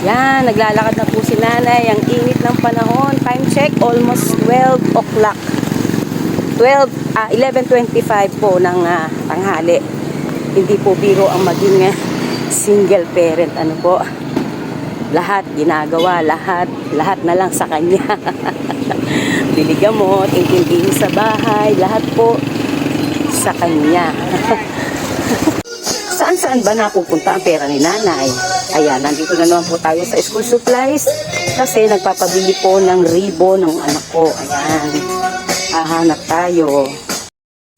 Yan, naglalakad na po si nanay. Ang init ng panahon. Time check, almost 12 o'clock. 11:25 po ng tanghali. Hindi po biro ang maging single parent. Ano po? Lahat ginagawa, lahat na lang sa kanya. Bili gamot, intindihin sa bahay, lahat po sa kanya. Saan ba napupunta ang pera ni nanay? Ayan, nandito na naman po tayo sa school supplies kasi nagpapabili po ng ribbon ng anak ko. Ayan, hahanap tayo.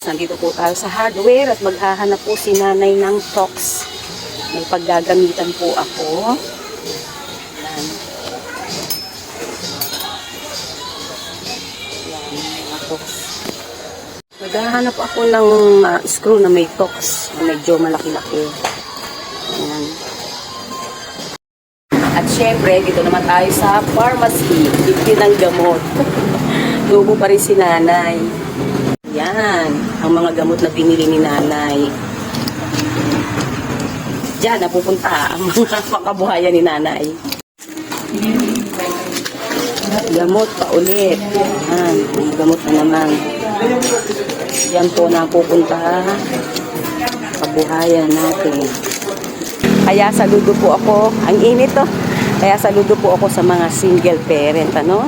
Nandito po tayo sa hardware at maghahanap po si nanay ng socks. May paggagamitan po ako. Ayan. Ayan, mga socks. Naghahanap ako ng screw na may tox, medyo malaki-laki. Ayan. At syempre, dito naman tayo sa pharmacy. Bibili ng gamot. Tubo pa rin si nanay. Yan, ang mga gamot na binili ni nanay. Diyan, napupunta ang mga pakabuhayan ni nanay. Gamot pa ulit. Yan, may gamot na naman. Yan po napupunta kabuhayan natin. Kaya saludo po ako. Ang init to. Kaya saludo po ako sa mga single parent, ano?